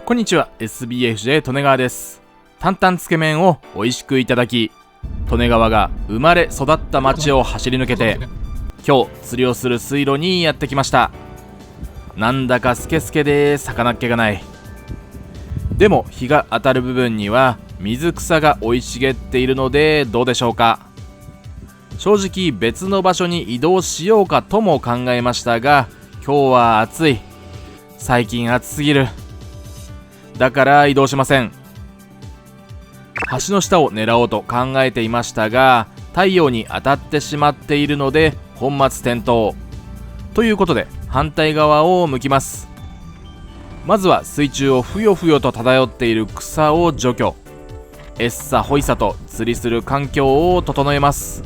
こんにちは、 SBFJ 利根川です。担々つけ麺を美味しくいただき、利根川が生まれ育った町を走り抜けて、今日釣りをする水路にやってきました。なんだかスケスケで魚っ気がない。でも日が当たる部分には水草が生い茂っているので、どうでしょうか。正直別の場所に移動しようかとも考えましたが、今日は暑い。最近暑すぎる。だから移動しません。橋の下を狙おうと考えていましたが、太陽に当たってしまっているので本末転倒ということで、反対側を向きます。まずは水中をふよふよと漂っている草を除去、エッサホイサと釣りする環境を整えます。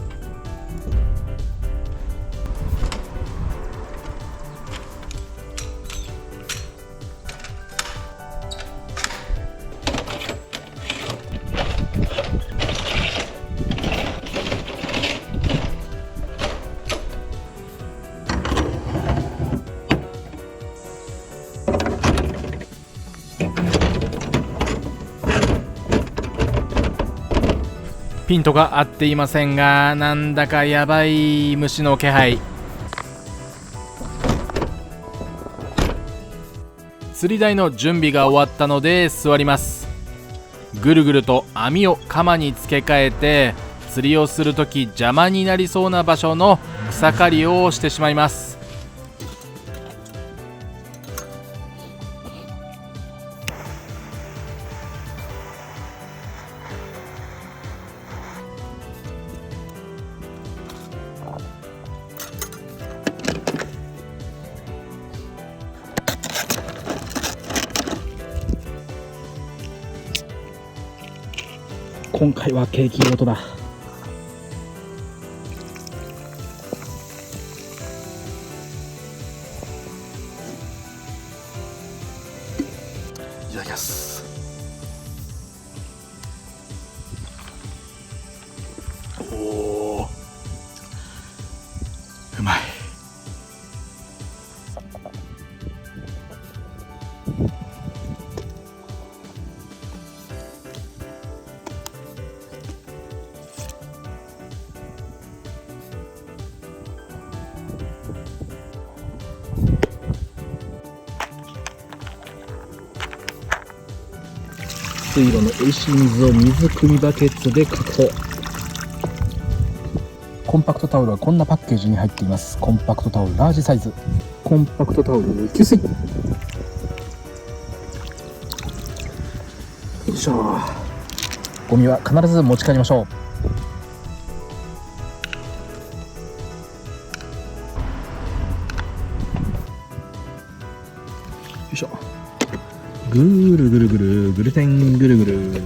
ピントが合っていませんが、なんだかやばい虫の気配。釣り台の準備が終わったので座ります。ぐるぐると網を鎌に付け替えて、釣りをするとき邪魔になりそうな場所の草刈りをしてしまいます。今回はケーキごとだ。いただきます。おー、うまい。水路の美味しい水を水汲みバケツで確保。コンパクトタオルはこんなパッケージに入っています。コンパクトタオルラージサイズ、コンパクトタオル吸水。よいしょ。ゴミは必ず持ち帰りましょう。よいしょ。ぐるぐるぐるぐるてんぐるぐる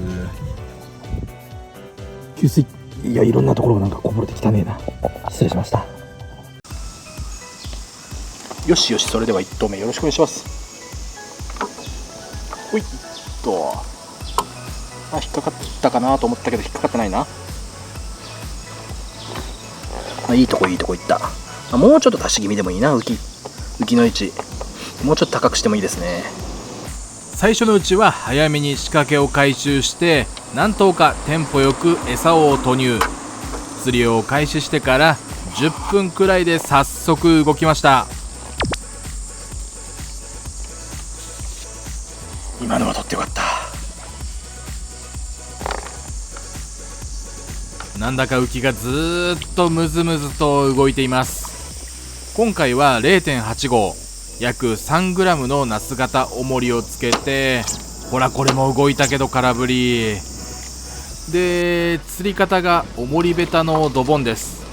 給水。いや、いろんなところがなんかこぼれてきたねえな。失礼しました。よしよし、それでは1投目よろしくお願いします。ほいっと。引っかかったかなと思ったけど引っかかってないな。いいとこいいとこいった。もうちょっと足し気味でもいいな。浮きの位置もうちょっと高くしてもいいですね。最初のうちは早めに仕掛けを回収して、なんとかテンポよく餌を投入。釣りを開始してから10分くらいで早速動きました。今のは取ってよかった。なんだか浮きがずーっとムズムズと動いています。今回は 0.8 号約 3g のナス型重りをつけて、ほらこれも動いたけど空振りで、釣り方が重りベタのドボンです。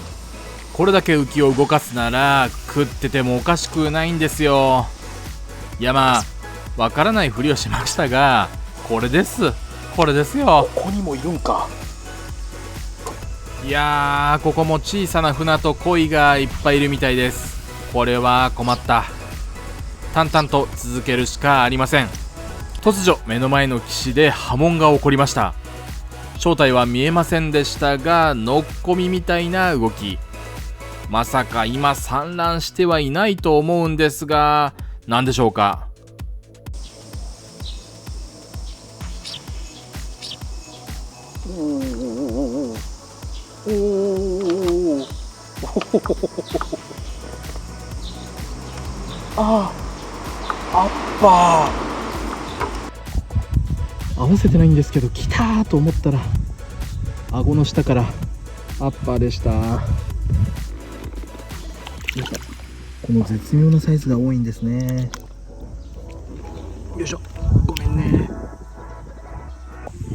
これだけ浮きを動かすなら食っててもおかしくないんですよ。いや、まあわからないふりをしましたが、これですよ。ここにもいるんか。いやー、ここも小さな船と鯉がいっぱいいるみたいです。これは困った。淡々と続けるしかありません。突如目の前の岸で波紋が起こりました。正体は見えませんでしたが、ノッコミみたいな動き。まさか今産卵してはいないと思うんですが、何でしょうか。おおああっぱー合わせてないんですけど、来たーと思ったら顎の下からアッパーでした。この絶妙なサイズが多いんですね。よいしょ、ごめんね。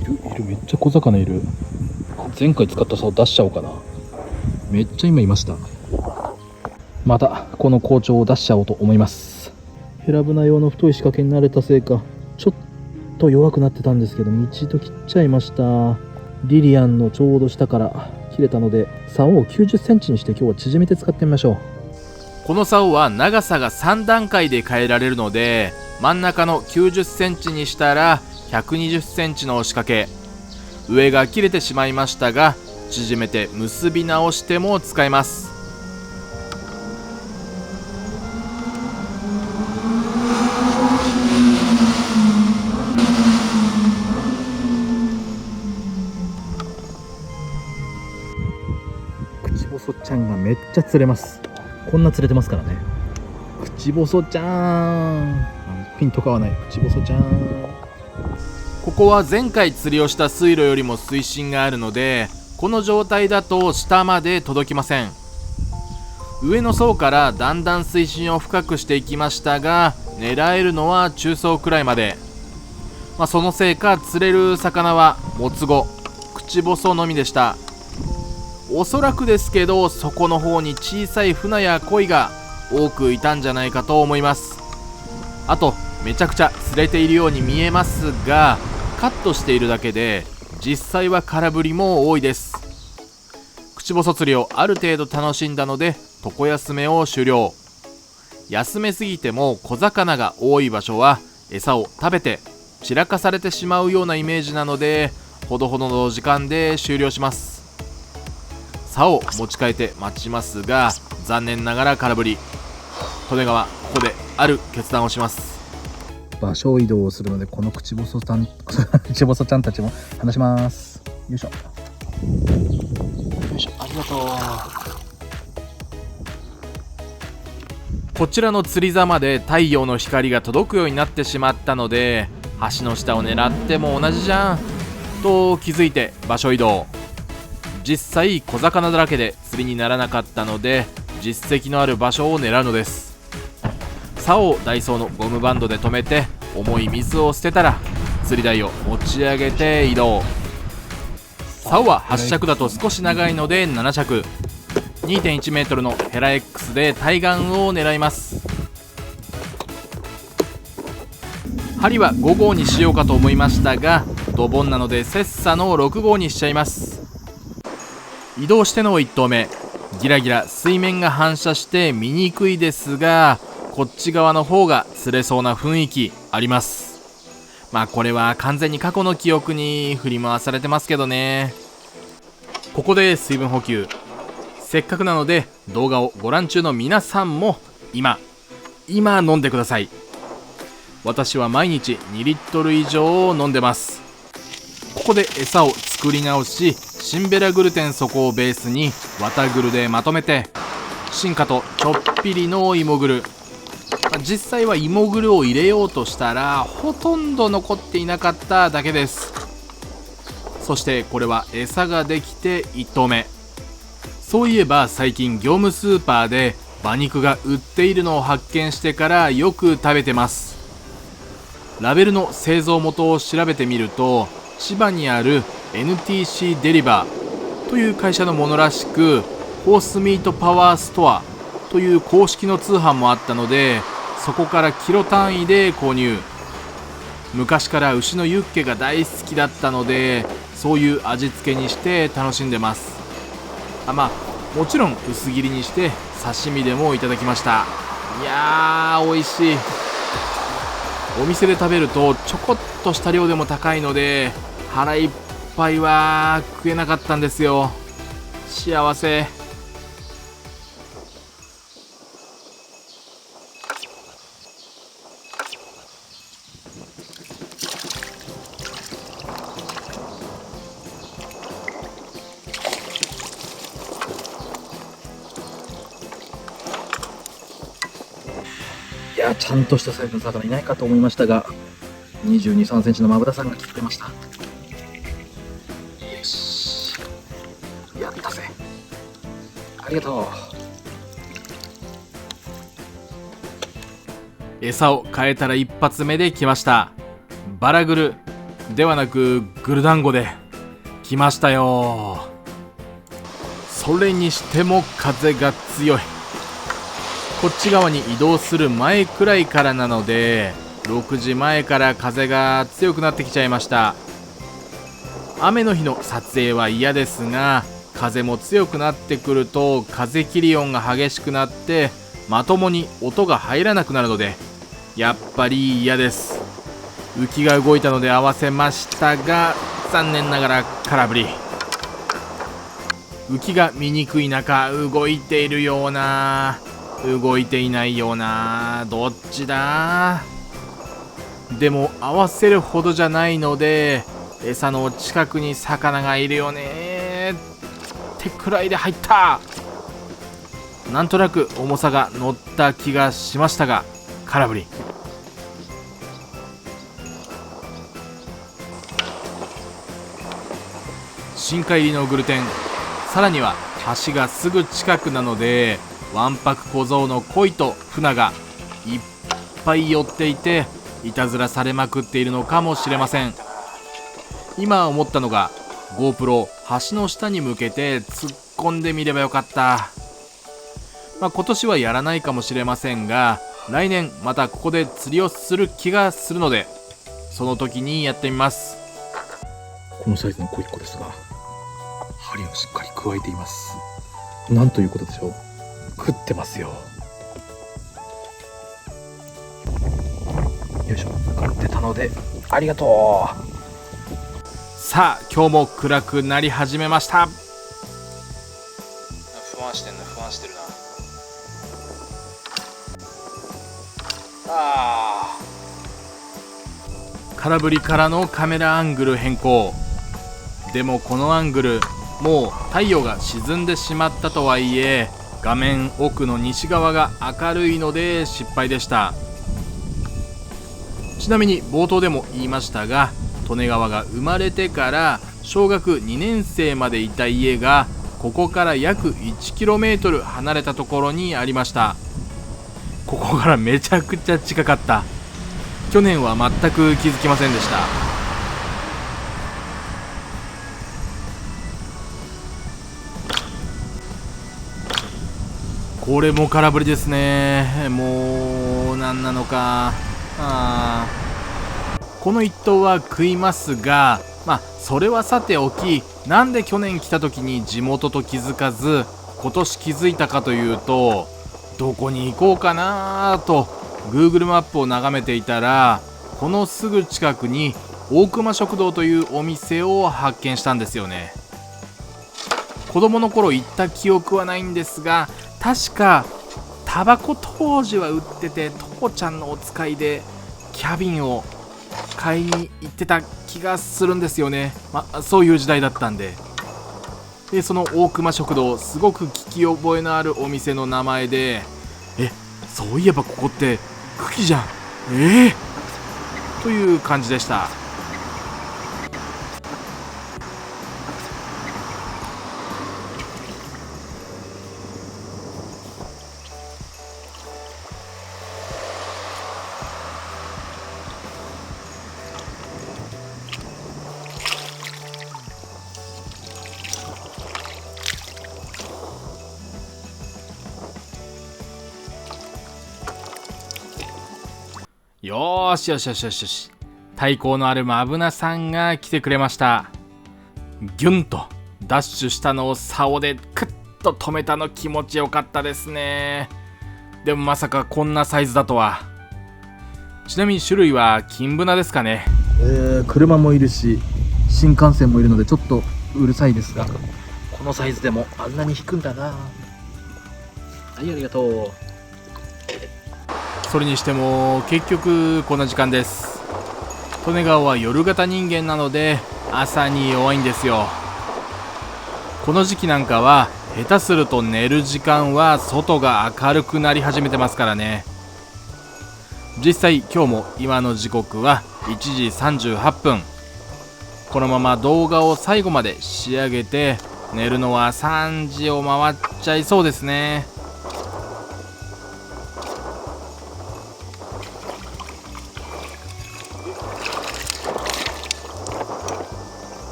いるめっちゃ小魚いる。前回使った竿出しちゃおうかな。めっちゃ今いました。またこの包丁を出しちゃおうと思います。ヘラブナ用の太い仕掛けに慣れたせいかちょっと弱くなってたんですけど、一度切っちゃいました。リリアンのちょうど下から切れたので、竿を90センチにして今日は縮めて使ってみましょう。この竿は長さが3段階で変えられるので、真ん中の90センチにしたら120センチの仕掛け、上が切れてしまいましたが縮めて結び直しても使えます。口細ちゃんがめっちゃ釣れます。こんな釣れてますからね。口細ちゃん、ピンとかはない口細ちゃん。ここは前回釣りをした水路よりも水深があるので、この状態だと下まで届きません。上の層からだんだん水深を深くしていきましたが、狙えるのは中層くらいまで。そのせいか釣れる魚はもつご、口細のみでした。おそらくですけど、底の方に小さいフナやコイが多くいたんじゃないかと思います。あとめちゃくちゃ釣れているように見えますが、カットしているだけで実際は空振りも多いです。口細釣りをある程度楽しんだので床休めを終了。休めすぎても小魚が多い場所は餌を食べて散らかされてしまうようなイメージなので、ほどほどの時間で終了します。竿を持ち替えて待ちますが、残念ながら空振り。利根川、ここである決断をします。場所移動をするので、この口細ちゃん口細ちゃんたちも離します。よいしょよいしょ、ありがとう。こちらの釣り竿まで太陽の光が届くようになってしまったので、橋の下を狙っても同じじゃんと気づいて場所移動。実際小魚だらけで釣りにならなかったので、実績のある場所を狙うのです。竿をダイソーのゴムバンドで留めて、重い水を捨てたら釣り台を持ち上げて移動。竿は8尺だと少し長いので7尺、 2.1 メートルのヘラ X で対岸を狙います。針は5号にしようかと思いましたが、ドボンなので切磋の6号にしちゃいます。移動しての1投目、ギラギラ水面が反射して見にくいですが、こっち側の方が釣れそうな雰囲気あります。これは完全に過去の記憶に振り回されてますけどね。ここで水分補給。せっかくなので動画をご覧中の皆さんも今飲んでください。私は毎日2リットル以上飲んでます。ここで餌を作り直し、シンベラグルテンそこをベースに綿グルでまとめて、進化とちょっぴりの芋グル、実際は芋グルを入れようとしたらほとんど残っていなかっただけです。そしてこれは餌ができて1投目。そういえば最近業務スーパーで馬肉が売っているのを発見してからよく食べてます。ラベルの製造元を調べてみると、千葉にある NTC デリバーという会社のものらしく、ホースミートパワーストアという公式の通販もあったので、そこからキロ単位で購入。昔から牛のユッケが大好きだったので、そういう味付けにして楽しんでます。もちろん薄切りにして刺身でもいただきました。いやー美味しい。お店で食べるとちょこっとした量でも高いので、腹いっぱいは食えなかったんですよ。幸せ。いや、ちゃんとしたサイズの魚いないかと思いましたが、22、3センチのマブダさんが来てくれました。よし、やったぜ。ありがとう。餌を変えたら一発目で来ました。バラグルではなくグルダンゴで来ましたよ。それにしても風が強い。こっち側に移動する前くらいからなので、6時前から風が強くなってきちゃいました。雨の日の撮影は嫌ですが、風も強くなってくると風切り音が激しくなってまともに音が入らなくなるので、やっぱり嫌です。浮きが動いたので合わせましたが、残念ながら空振り。浮きが見にくい中、動いているような、動いていないような、どっちだ。でも合わせるほどじゃないので、餌の近くに魚がいるよねってくらいで入った。なんとなく重さが乗った気がしましたが、空振り。深海入りのグルテン、さらには橋がすぐ近くなので、わんぱく小僧の鯉と船がいっぱい寄っていて、いたずらされまくっているのかもしれません。今思ったのが、 GoPro 橋の下に向けて突っ込んでみればよかった。今年はやらないかもしれませんが、来年またここで釣りをする気がするので、その時にやってみます。このサイズの小1個ですが、針をしっかり加えています。なんということでしょう。食ってますよ。よいしょ、食ってたのでありがとう。さあ、今日も暗くなり始めました。不安してるな。空振りからのカメラアングル変更。でもこのアングル、もう太陽が沈んでしまったとはいえ、画面奥の西側が明るいので失敗でした。ちなみに冒頭でも言いましたが、利根川が生まれてから小学2年生までいた家が、ここから約 1km 離れたところにありました。ここからめちゃくちゃ近かった。去年は全く気づきませんでした。これも空振りですね。もう何なのか。この一投は食いますが、それはさておき、なんで去年来た時に地元と気づかず今年気づいたかというと、どこに行こうかなと Google マップを眺めていたら、このすぐ近くに大熊食堂というお店を発見したんですよね。子供の頃行った記憶はないんですが、確かタバコ当時は売ってて、父ちゃんのお使いでキャビンを買いに行ってた気がするんですよね。そういう時代だったんで。その大熊食堂、すごく聞き覚えのあるお店の名前で、そういえばここって茎じゃん、という感じでした。よーしよしよしよしよし。体高のあるマブナさんが来てくれました。ギュンとダッシュしたのを竿でクッと止めたの、気持ちよかったですね。でもまさかこんなサイズだとは。ちなみに種類は金ブナですかね。車もいるし新幹線もいるのでちょっとうるさいですが、このサイズでもあんなに引くんだな。はい、ありがとう。それにしても結局こんな時間です。利根川は夜型人間なので朝に弱いんですよ。この時期なんかは下手すると寝る時間は外が明るくなり始めてますからね。実際今日も今の時刻は1時38分。このまま動画を最後まで仕上げて寝るのは3時を回っちゃいそうですね。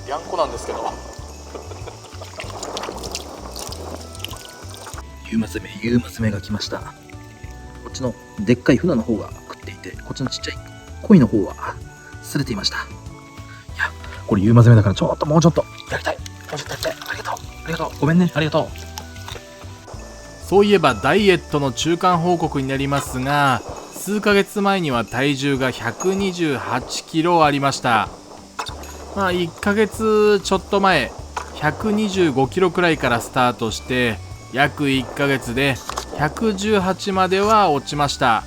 やんこなんですけど夕娘が来ました。こっちのでっかい船の方が食っていて、こっちのちっちゃい鯉の方はすれていました。いや、これ夕娘だからもうちょっとやりたい。もうちょっとやりたい。ありがとう。ごめんね。ありがとう。そういえばダイエットの中間報告になりますが、数ヶ月前には体重が128キロありました。1ヶ月ちょっと前、125キロくらいからスタートして約1ヶ月で118までは落ちました。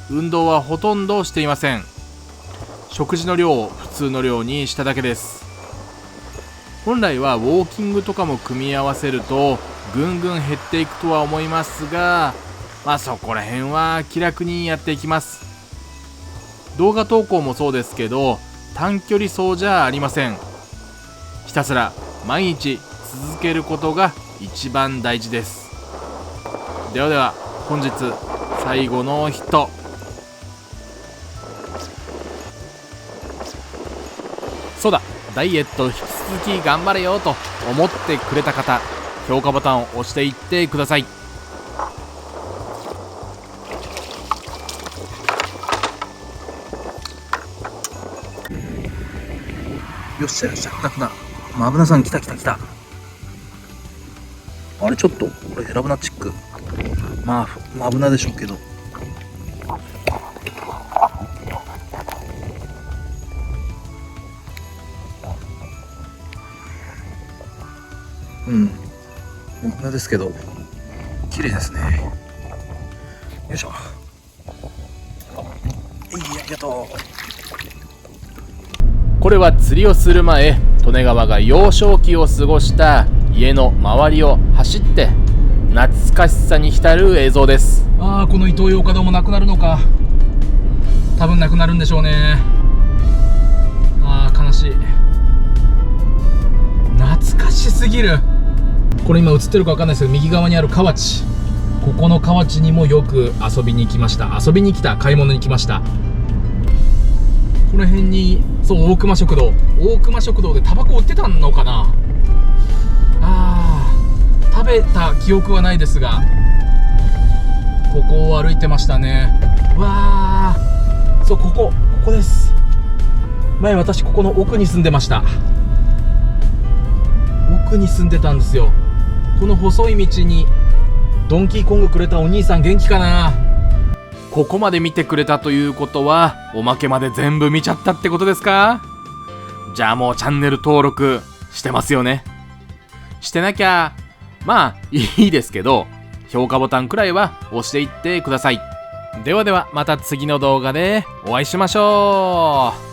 運動はほとんどしていません。食事の量を普通の量にしただけです。本来はウォーキングとかも組み合わせるとぐんぐん減っていくとは思いますが、そこら辺は気楽にやっていきます。動画投稿もそうですけど、短距離走じゃありません。ひたすら毎日続けることが一番大事です。では本日最後のヒット。そうだ、ダイエット引き続き頑張れよと思ってくれた方、評価ボタンを押していってください。よっしゃよっしゃ、来た。マブナさん来た。あれちょっと、これヘラブナチック。マブナでしょうけど。マブナですけど、綺麗ですね。よいしょ。ありがとう。これは釣りをする前、利根川が幼少期を過ごした家の周りを走って懐かしさに浸る映像です。このイトーヨーカドーもなくなるのか。多分なくなるんでしょうね。悲しい。懐かしすぎる。これ今映ってるか分かんないですけど、右側にある河内、ここの河内にもよく遊びに来た。買い物に来ました。この辺に大熊食堂でタバコ売ってたのかな。食べた記憶はないですが、ここを歩いてましたね。ここです。前私ここの奥に住んでました。奥に住んでたんですよ。この細い道にドンキーコングくれたお兄さん元気かな。ここまで見てくれたということは、おまけまで全部見ちゃったってことですか？じゃあもうチャンネル登録してますよね。してなきゃいいですけど、評価ボタンくらいは押していってください。ではまた次の動画でお会いしましょう。